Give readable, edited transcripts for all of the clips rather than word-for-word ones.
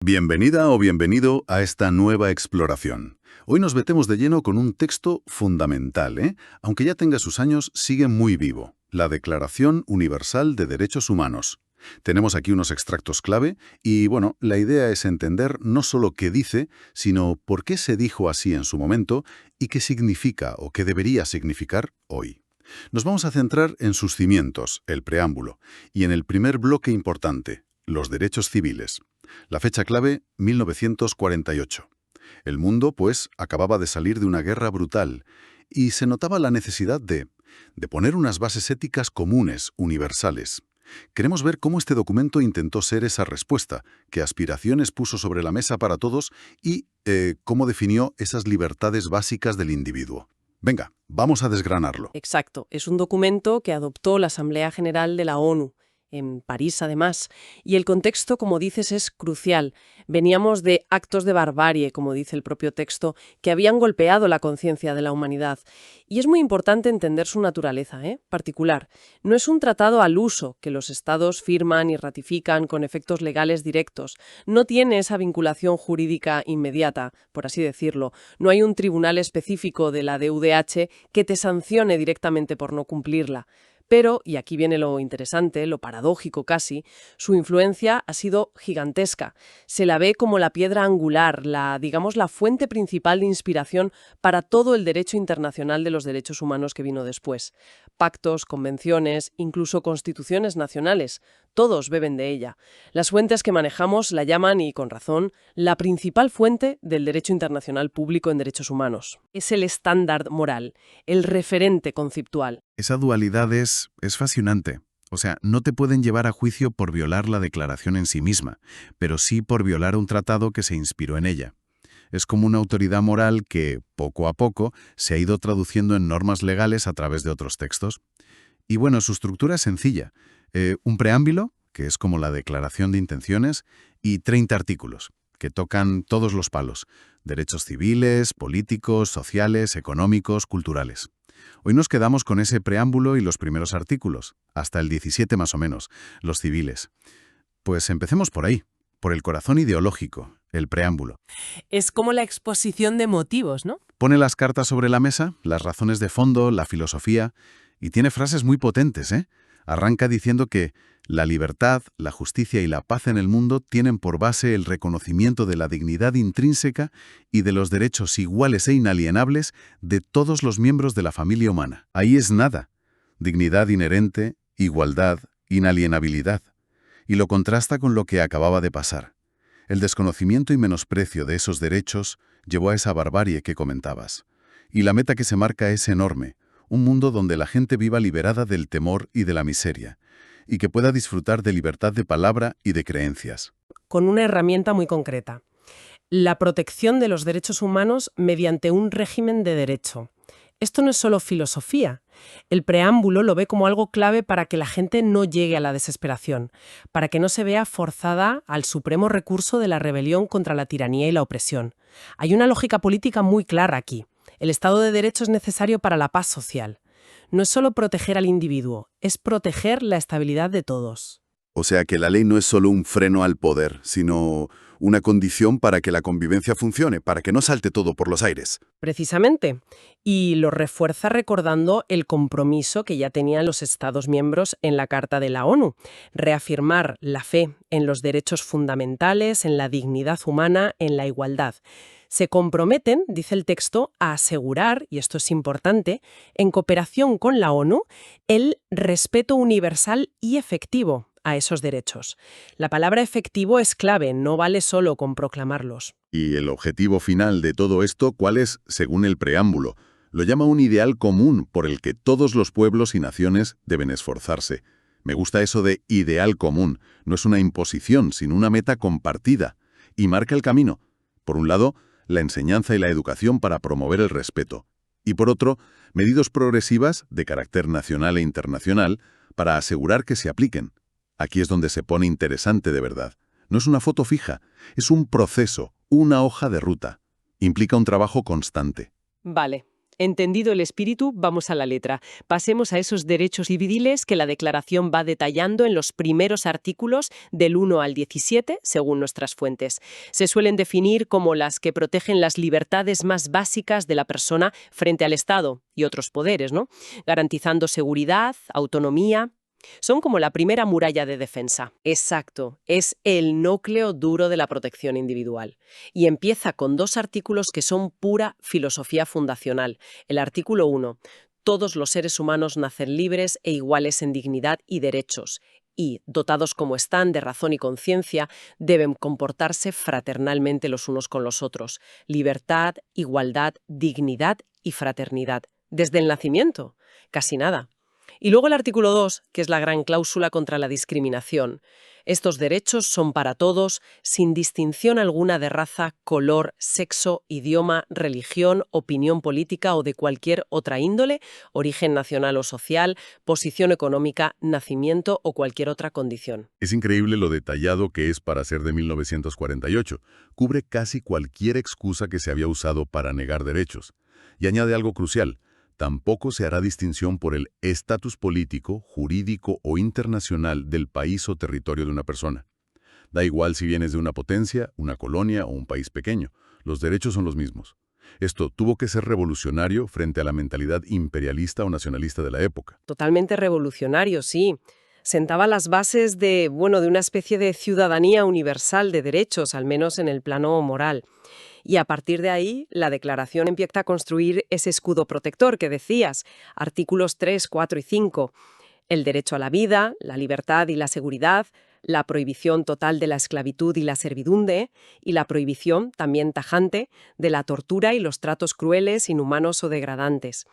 Bienvenida o bienvenido a esta nueva exploración. Hoy nos metemos de lleno con un texto fundamental, aunque ya tenga sus años, sigue muy vivo, la Declaración Universal de Derechos Humanos. Tenemos aquí unos extractos clave y, bueno, la idea es entender no solo qué dice, sino por qué se dijo así en su momento y qué significa o qué debería significar hoy. Nos vamos a centrar en sus cimientos, el preámbulo, y en el primer bloque importante, los derechos civiles. La fecha clave, 1948. El mundo, pues, acababa de salir de una guerra brutal y se notaba la necesidad de poner unas bases éticas comunes, universales. Queremos ver cómo este documento intentó ser esa respuesta, qué aspiraciones puso sobre la mesa para todos y cómo definió esas libertades básicas del individuo. Venga, vamos a desgranarlo. Exacto, es un documento que adoptó la Asamblea General de la ONU, en París además, y el contexto, como dices, es crucial. Veníamos de actos de barbarie, como dice el propio texto, que habían golpeado la conciencia de la humanidad. Y es muy importante entender su naturaleza, particular. No es un tratado al uso que los estados firman y ratifican con efectos legales directos. No tiene esa vinculación jurídica inmediata, por así decirlo. No hay un tribunal específico de la DUDH que te sancione directamente por no cumplirla. Pero, y aquí viene lo interesante, lo paradójico casi, su influencia ha sido gigantesca. Se la ve como la piedra angular, digamos, la fuente principal de inspiración para todo el derecho internacional de los derechos humanos que vino después. Pactos, convenciones, incluso constituciones nacionales, todos beben de ella. Las fuentes que manejamos la llaman, y con razón, la principal fuente del derecho internacional público en derechos humanos. Es el estándar moral, el referente conceptual. Esa dualidad es fascinante. O sea, no te pueden llevar a juicio por violar la declaración en sí misma, pero sí por violar un tratado que se inspiró en ella. Es como una autoridad moral que, poco a poco, se ha ido traduciendo en normas legales a través de otros textos. Y bueno, su estructura es sencilla. Un preámbulo, que es como la declaración de intenciones, y 30 artículos, que tocan todos los palos: derechos civiles, políticos, sociales, económicos, culturales. Hoy nos quedamos con ese preámbulo y los primeros artículos, hasta el 17 más o menos, los civiles. Pues empecemos por ahí, por el corazón ideológico, el preámbulo. Es como la exposición de motivos, ¿no? Pone las cartas sobre la mesa, las razones de fondo, la filosofía, y tiene frases muy potentes, Arranca diciendo que la libertad, la justicia y la paz en el mundo tienen por base el reconocimiento de la dignidad intrínseca y de los derechos iguales e inalienables de todos los miembros de la familia humana. Ahí es nada. Dignidad inherente, igualdad, inalienabilidad. Y lo contrasta con lo que acababa de pasar. El desconocimiento y menosprecio de esos derechos llevó a esa barbarie que comentabas. Y la meta que se marca es enorme: un mundo donde la gente viva liberada del temor y de la miseria, y que pueda disfrutar de libertad de palabra y de creencias. Con una herramienta muy concreta: la protección de los derechos humanos mediante un régimen de derecho. Esto no es solo filosofía. El preámbulo lo ve como algo clave para que la gente no llegue a la desesperación, para que no se vea forzada al supremo recurso de la rebelión contra la tiranía y la opresión. Hay una lógica política muy clara aquí. El Estado de Derecho es necesario para la paz social. No es solo proteger al individuo, es proteger la estabilidad de todos. O sea que la ley no es solo un freno al poder, sino una condición para que la convivencia funcione, para que no salte todo por los aires. Precisamente. Y lo refuerza recordando el compromiso que ya tenían los Estados miembros en la Carta de la ONU: reafirmar la fe en los derechos fundamentales, en la dignidad humana, en la igualdad. Se comprometen, dice el texto, a asegurar, y esto es importante, en cooperación con la ONU, el respeto universal y efectivo a esos derechos. La palabra efectivo es clave, no vale solo con proclamarlos. ¿Y el objetivo final de todo esto cuál es, según el preámbulo? Lo llama un ideal común por el que todos los pueblos y naciones deben esforzarse. Me gusta eso de ideal común. No es una imposición, sino una meta compartida. Y marca el camino. Por un lado, la enseñanza y la educación para promover el respeto. Y por otro, medidas progresivas, de carácter nacional e internacional, para asegurar que se apliquen. Aquí es donde se pone interesante de verdad. No es una foto fija, es un proceso, una hoja de ruta. Implica un trabajo constante. Vale. Entendido el espíritu, vamos a la letra. Pasemos a esos derechos civiles que la Declaración va detallando en los primeros artículos del 1 al 17, según nuestras fuentes. Se suelen definir como las que protegen las libertades más básicas de la persona frente al Estado y otros poderes, ¿no? Garantizando seguridad, autonomía. Son como la primera muralla de defensa. Exacto, es el núcleo duro de la protección individual. Y empieza con 2 artículos que son pura filosofía fundacional. El artículo 1. Todos los seres humanos nacen libres e iguales en dignidad y derechos. Y, dotados como están de razón y conciencia, deben comportarse fraternalmente los unos con los otros. Libertad, igualdad, dignidad y fraternidad. Desde el nacimiento. Casi nada. Y luego el artículo 2, que es la gran cláusula contra la discriminación. Estos derechos son para todos, sin distinción alguna de raza, color, sexo, idioma, religión, opinión política o de cualquier otra índole, origen nacional o social, posición económica, nacimiento o cualquier otra condición. Es increíble lo detallado que es para ser de 1948. Cubre casi cualquier excusa que se había usado para negar derechos. Y añade algo crucial. Tampoco se hará distinción por el estatus político, jurídico o internacional del país o territorio de una persona. Da igual si vienes de una potencia, una colonia o un país pequeño. Los derechos son los mismos. Esto tuvo que ser revolucionario frente a la mentalidad imperialista o nacionalista de la época. Totalmente revolucionario, sí. Sentaba las bases de una especie de ciudadanía universal de derechos, al menos en el plano moral. Y a partir de ahí, la Declaración empieza a construir ese escudo protector que decías, artículos 3, 4 y 5. El derecho a la vida, la libertad y la seguridad, la prohibición total de la esclavitud y la servidumbre, y la prohibición, también tajante, de la tortura y los tratos crueles, inhumanos o degradantes.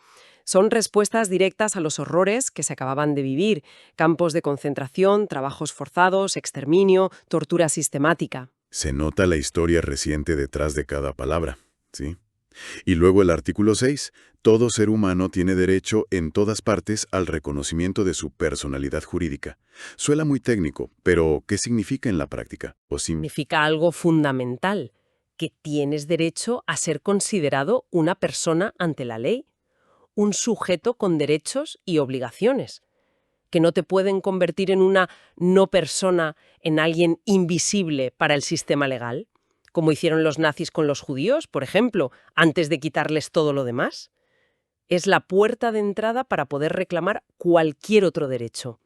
Son respuestas directas a los horrores que se acababan de vivir, campos de concentración, trabajos forzados, exterminio, tortura sistemática. Se nota la historia reciente detrás de cada palabra, ¿sí? Y luego el artículo 6. Todo ser humano tiene derecho en todas partes al reconocimiento de su personalidad jurídica. Suena muy técnico, pero ¿qué significa en la práctica? Significa algo fundamental, que tienes derecho a ser considerado una persona ante la ley, un sujeto con derechos y obligaciones, que no te pueden convertir en una no persona, en alguien invisible para el sistema legal, como hicieron los nazis con los judíos, por ejemplo, antes de quitarles todo lo demás. Es la puerta de entrada para poder reclamar cualquier otro derecho.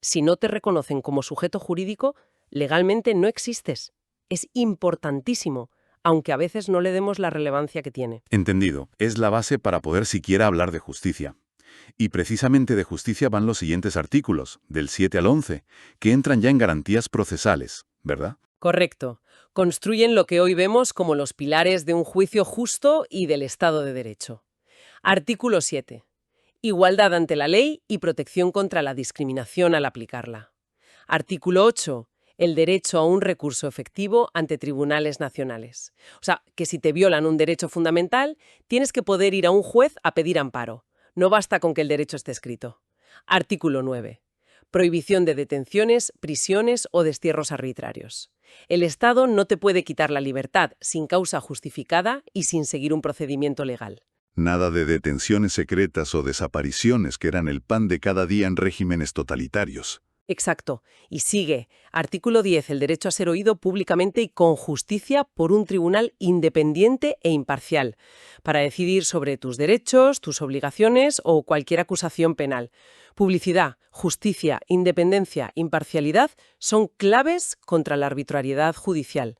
Si no te reconocen como sujeto jurídico, legalmente no existes. Es importantísimo, aunque a veces no le demos la relevancia que tiene. Entendido. Es la base para poder siquiera hablar de justicia. Y precisamente de justicia van los siguientes artículos, del 7 al 11, que entran ya en garantías procesales, ¿verdad? Correcto. Construyen lo que hoy vemos como los pilares de un juicio justo y del Estado de Derecho. Artículo 7. Igualdad ante la ley y protección contra la discriminación al aplicarla. Artículo 8. El derecho a un recurso efectivo ante tribunales nacionales. O sea, que si te violan un derecho fundamental, tienes que poder ir a un juez a pedir amparo. No basta con que el derecho esté escrito. Artículo 9. Prohibición de detenciones, prisiones o destierros arbitrarios. El Estado no te puede quitar la libertad sin causa justificada y sin seguir un procedimiento legal. Nada de detenciones secretas o desapariciones que eran el pan de cada día en regímenes totalitarios. Exacto. Y sigue. Artículo 10. El derecho a ser oído públicamente y con justicia por un tribunal independiente e imparcial, para decidir sobre tus derechos, tus obligaciones o cualquier acusación penal. Publicidad, justicia, independencia, imparcialidad son claves contra la arbitrariedad judicial.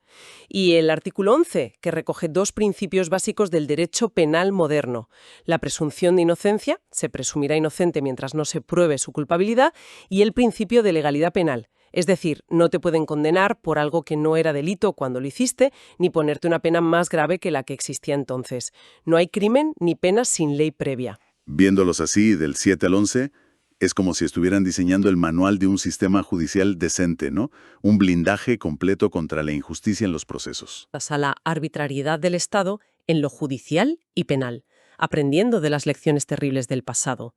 Y el artículo 11, que recoge 2 principios básicos del derecho penal moderno. La presunción de inocencia, se presumirá inocente mientras no se pruebe su culpabilidad, y el principio de legalidad penal. Es decir, no te pueden condenar por algo que no era delito cuando lo hiciste, ni ponerte una pena más grave que la que existía entonces. No hay crimen ni pena sin ley previa. Viéndolos así, del 7 al 11, es como si estuvieran diseñando el manual de un sistema judicial decente, ¿no? Un blindaje completo contra la injusticia en los procesos. A la arbitrariedad del Estado en lo judicial y penal, aprendiendo de las lecciones terribles del pasado.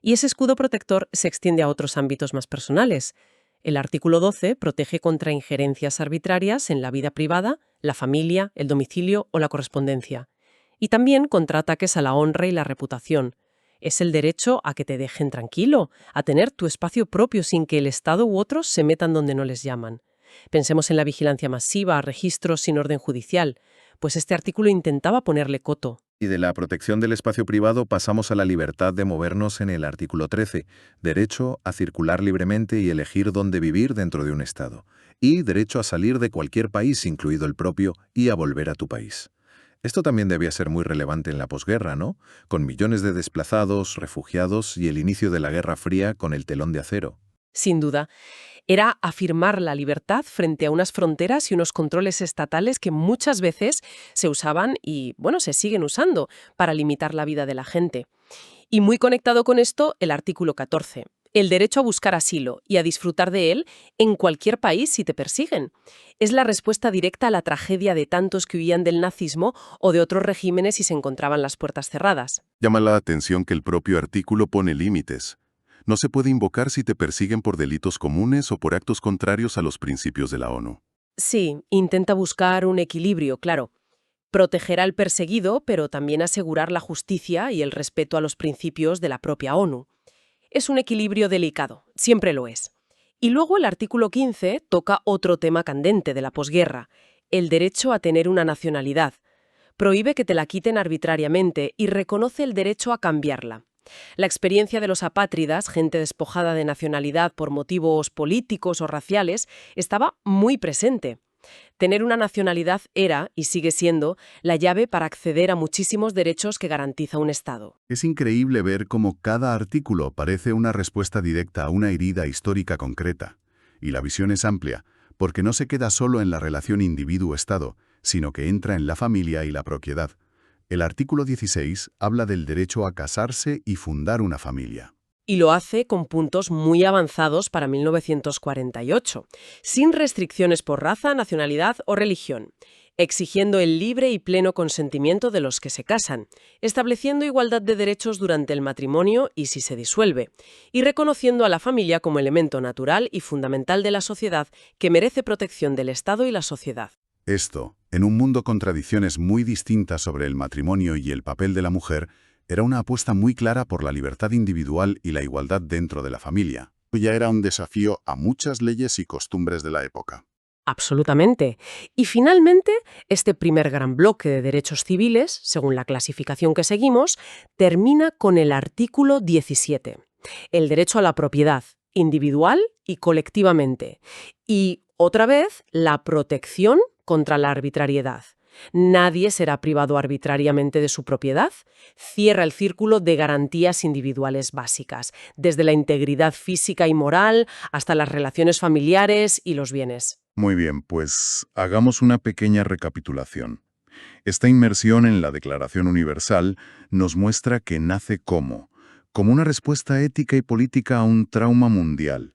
Y ese escudo protector se extiende a otros ámbitos más personales. El artículo 12 protege contra injerencias arbitrarias en la vida privada, la familia, el domicilio o la correspondencia. Y también contra ataques a la honra y la reputación. Es el derecho a que te dejen tranquilo, a tener tu espacio propio sin que el Estado u otros se metan donde no les llaman. Pensemos en la vigilancia masiva, registros sin orden judicial. Pues este artículo intentaba ponerle coto. Y de la protección del espacio privado pasamos a la libertad de movernos en el artículo 13, derecho a circular libremente y elegir dónde vivir dentro de un Estado, y derecho a salir de cualquier país, incluido el propio, y a volver a tu país. Esto también debía ser muy relevante en la posguerra, ¿no? Con millones de desplazados, refugiados y el inicio de la Guerra Fría con el telón de acero. Sin duda, era afirmar la libertad frente a unas fronteras y unos controles estatales que muchas veces se usaban y, bueno, se siguen usando para limitar la vida de la gente. Y muy conectado con esto, el artículo 14. El derecho a buscar asilo y a disfrutar de él en cualquier país si te persiguen. Es la respuesta directa a la tragedia de tantos que huían del nazismo o de otros regímenes y se encontraban las puertas cerradas. Llama la atención que el propio artículo pone límites. No se puede invocar si te persiguen por delitos comunes o por actos contrarios a los principios de la ONU. Sí, intenta buscar un equilibrio, claro. Proteger al perseguido, pero también asegurar la justicia y el respeto a los principios de la propia ONU. Es un equilibrio delicado, siempre lo es. Y luego el artículo 15 toca otro tema candente de la posguerra, el derecho a tener una nacionalidad. Prohíbe que te la quiten arbitrariamente y reconoce el derecho a cambiarla. La experiencia de los apátridas, gente despojada de nacionalidad por motivos políticos o raciales, estaba muy presente. Tener una nacionalidad era, y sigue siendo, la llave para acceder a muchísimos derechos que garantiza un Estado. Es increíble ver cómo cada artículo parece una respuesta directa a una herida histórica concreta. Y la visión es amplia, porque no se queda solo en la relación individuo-Estado, sino que entra en la familia y la propiedad. El artículo 16 habla del derecho a casarse y fundar una familia. Y lo hace con puntos muy avanzados para 1948, sin restricciones por raza, nacionalidad o religión, exigiendo el libre y pleno consentimiento de los que se casan, estableciendo igualdad de derechos durante el matrimonio y si se disuelve, y reconociendo a la familia como elemento natural y fundamental de la sociedad que merece protección del Estado y la sociedad. Esto, en un mundo con tradiciones muy distintas sobre el matrimonio y el papel de la mujer, era una apuesta muy clara por la libertad individual y la igualdad dentro de la familia. Ya era un desafío a muchas leyes y costumbres de la época. Absolutamente. Y finalmente, este primer gran bloque de derechos civiles, según la clasificación que seguimos, termina con el artículo 17. El derecho a la propiedad, individual y colectivamente. Y, otra vez, la protección contra la arbitrariedad. Nadie será privado arbitrariamente de su propiedad. Cierra el círculo de garantías individuales básicas, desde la integridad física y moral hasta las relaciones familiares y los bienes. Muy bien, pues hagamos una pequeña recapitulación. Esta inmersión en la Declaración Universal nos muestra que nace como una respuesta ética y política a un trauma mundial.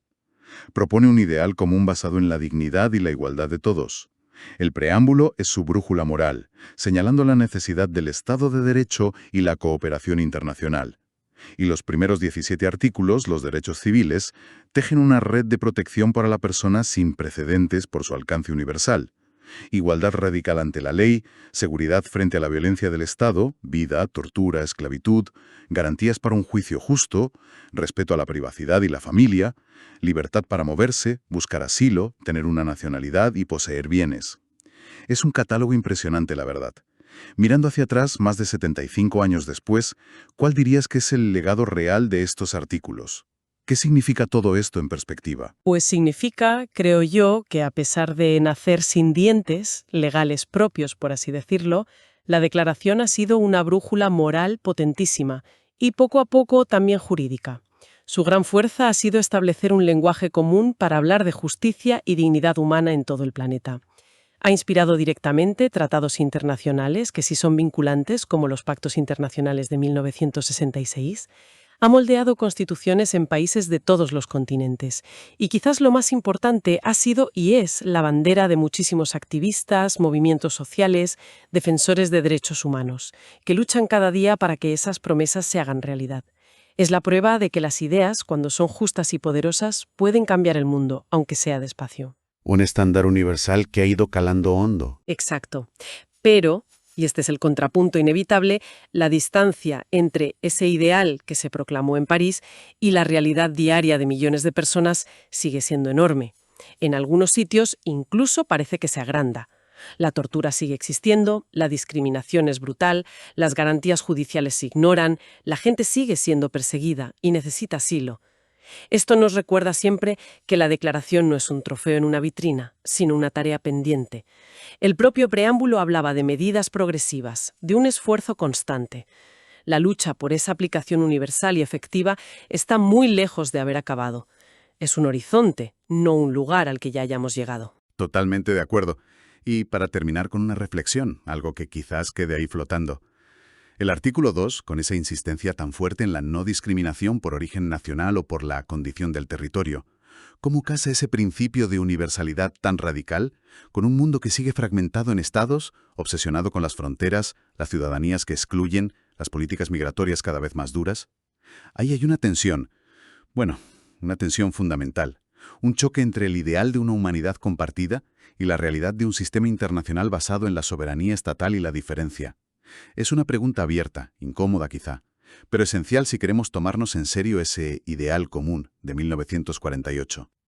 Propone un ideal común basado en la dignidad y la igualdad de todos. El preámbulo es su brújula moral, señalando la necesidad del Estado de Derecho y la cooperación internacional. Y los primeros 17 artículos, los derechos civiles, tejen una red de protección para la persona sin precedentes por su alcance universal. Igualdad radical ante la ley, seguridad frente a la violencia del Estado, vida, tortura, esclavitud, garantías para un juicio justo, respeto a la privacidad y la familia, libertad para moverse, buscar asilo, tener una nacionalidad y poseer bienes. Es un catálogo impresionante, la verdad. Mirando hacia atrás, más de 75 años después, ¿cuál dirías que es el legado real de estos artículos? ¿Qué significa todo esto en perspectiva? Pues significa, creo yo, que a pesar de nacer sin dientes, legales propios, por así decirlo, la declaración ha sido una brújula moral potentísima y poco a poco también jurídica. Su gran fuerza ha sido establecer un lenguaje común para hablar de justicia y dignidad humana en todo el planeta. Ha inspirado directamente tratados internacionales que sí son vinculantes, como los Pactos Internacionales de 1966, ha moldeado constituciones en países de todos los continentes. Y quizás lo más importante ha sido y es la bandera de muchísimos activistas, movimientos sociales, defensores de derechos humanos, que luchan cada día para que esas promesas se hagan realidad. Es la prueba de que las ideas, cuando son justas y poderosas, pueden cambiar el mundo, aunque sea despacio. Un estándar universal que ha ido calando hondo. Exacto. Pero, y este es el contrapunto inevitable, la distancia entre ese ideal que se proclamó en París y la realidad diaria de millones de personas sigue siendo enorme. En algunos sitios incluso parece que se agranda. La tortura sigue existiendo, la discriminación es brutal, las garantías judiciales se ignoran, la gente sigue siendo perseguida y necesita asilo. Esto nos recuerda siempre que la declaración no es un trofeo en una vitrina, sino una tarea pendiente. El propio preámbulo hablaba de medidas progresivas, de un esfuerzo constante. La lucha por esa aplicación universal y efectiva está muy lejos de haber acabado. Es un horizonte, no un lugar al que ya hayamos llegado. Totalmente de acuerdo. Y para terminar con una reflexión, algo que quizás quede ahí flotando. El artículo 2, con esa insistencia tan fuerte en la no discriminación por origen nacional o por la condición del territorio, ¿cómo casa ese principio de universalidad tan radical con un mundo que sigue fragmentado en estados, obsesionado con las fronteras, las ciudadanías que excluyen, las políticas migratorias cada vez más duras? Ahí hay una tensión, una tensión fundamental, un choque entre el ideal de una humanidad compartida y la realidad de un sistema internacional basado en la soberanía estatal y la diferencia. Es una pregunta abierta, incómoda quizá, pero esencial si queremos tomarnos en serio ese ideal común de 1948.